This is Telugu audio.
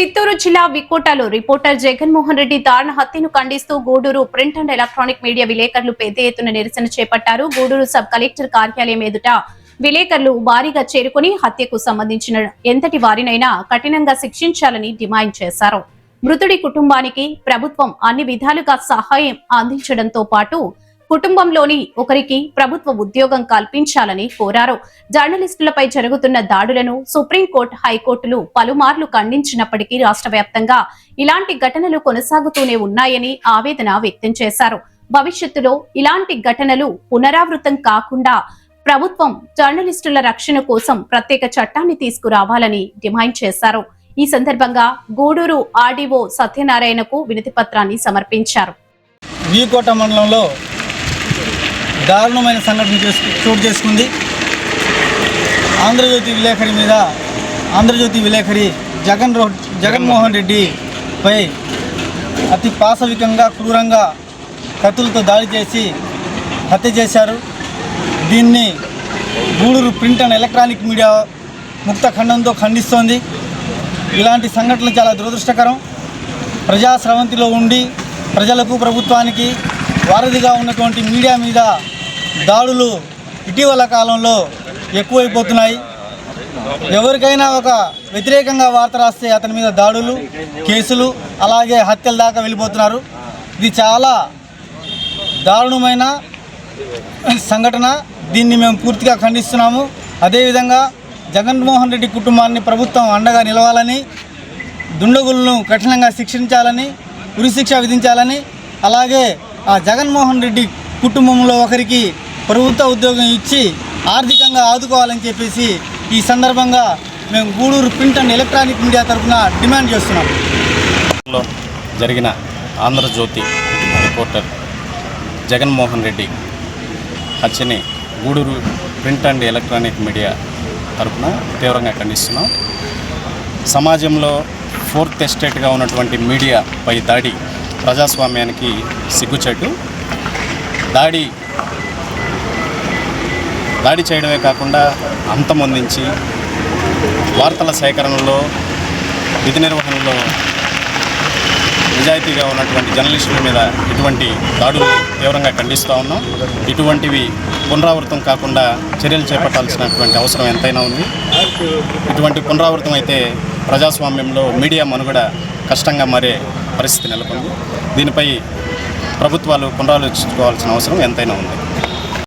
చిత్తూరు జిల్లా వికోటలో రిపోర్టర్ జగన్మోహన్ రెడ్డి దారుణ హత్యను ఖండిస్తూ Gudur print and electronic media విలేకరులు పెద్ద ఎత్తున నిరసన చేపట్టారు. గూడూరు సబ్ కలెక్టర్ కార్యాలయం ఎదుట విలేకరులు భారీగా చేరుకుని హత్యకు సంబంధించిన ఎంతటి వారినైనా కఠినంగా శిక్షించాలని డిమాండ్ చేశారు. మృతుడి కుటుంబానికి ప్రభుత్వం అన్ని విధాలుగా సహాయం అందించడంతో పాటు కుటుంబంలోని ఒకరికి ప్రభుత్వ ఉద్యోగం కల్పించాలని కోరారు. జర్నలిస్టులపై జరుగుతున్న దాడులను సుప్రీంకోర్టు, హైకోర్టులు పలుమార్లు ఖండించినప్పటికీ రాష్ట్ర వ్యాప్తంగా ఇలాంటి ఘటనలు కొనసాగుతూనే ఉన్నాయని ఆవేదన వ్యక్తం చేశారు. భవిష్యత్తులో ఇలాంటి ఘటనలు పునరావృతం కాకుండా ప్రభుత్వం జర్నలిస్టుల రక్షణ కోసం ప్రత్యేక చట్టాన్ని తీసుకురావాలని డిమాండ్ చేశారు. ఈ సందర్భంగా గూడూరు ఆర్డీఓ సత్యనారాయణకు వినతి పత్రాన్ని సమర్పించారు. వికోట మండలంలో దారుణమైన సంఘటన చోటు చేసుకుంది. ఆంధ్రజ్యోతి విలేకరి మీద ఆంధ్రజ్యోతి విలేకరి జగన్మోహన్ రెడ్డిపై అతి పాశవికంగా క్రూరంగా కత్తులతో దాడి చేసి హత్య చేశారు. దీన్ని Gudur print and electronic media ముక్త ఖండంతో ఖండిస్తోంది. ఇలాంటి సంఘటనలు చాలా దురదృష్టకరం. ప్రజా స్రవంతిలో ఉండి ప్రజలకు, ప్రభుత్వానికి వారధిగా ఉన్నటువంటి మీడియా మీద దాడులు ఇటీవల కాలంలో ఎక్కువైపోతున్నాయి. ఎవరికైనా ఒక వ్యతిరేకంగా వార్త రాస్తే అతని మీద దాడులు, కేసులు, అలాగే హత్యల దాకా వెళ్ళిపోతున్నారు. ఇది చాలా దారుణమైన సంఘటన. దీన్ని మేము పూర్తిగా ఖండిస్తున్నాము. అదేవిధంగా జగన్మోహన్ రెడ్డి కుటుంబాన్ని ప్రభుత్వం అండగా నిలవాలని, దుండగులను కఠినంగా శిక్షించాలని, ఉరిశిక్ష విధించాలని, అలాగే ఆ జగన్మోహన్ రెడ్డి కుటుంబంలో ఒకరికి ప్రభుత్వ ఉద్యోగం ఇచ్చి ఆర్థికంగా ఆదుకోవాలని చెప్పేసి ఈ సందర్భంగా మేము Gudur print and electronic media తరఫున డిమాండ్ చేస్తున్నాం. జరిగిన ఆంధ్రజ్యోతి రిపోర్టర్ జగన్మోహన్ రెడ్డి హత్యని Gudur print and electronic media తరఫున తీవ్రంగా ఖండిస్తున్నాం. సమాజంలో ఫోర్త్ ఎస్టేట్గా ఉన్నటువంటి మీడియాపై దాడి ప్రజాస్వామ్యానికి సిగ్గుచేటు. దాడి చేయడమే కాకుండా అంతమొందించి వార్తల సేకరణలో, విధి నిర్వహణలో నిజాయితీగా ఉన్నటువంటి జర్నలిస్టుల మీద ఇటువంటి దాడులు తీవ్రంగా ఖండిస్తూ ఉన్నాం. ఇటువంటివి పునరావృతం కాకుండా చర్యలు చేపట్టాల్సినటువంటి అవసరం ఎంతైనా ఉంది. ఇటువంటి పునరావృతం అయితే ప్రజాస్వామ్యంలో మీడియా మనుగడ కష్టంగా మారే పరిస్థితి నెలకొంది. దీనిపై ప్రభుత్వాలు పునరాలోచించుకోవాల్సిన అవసరం ఎంతైనా ఉంది.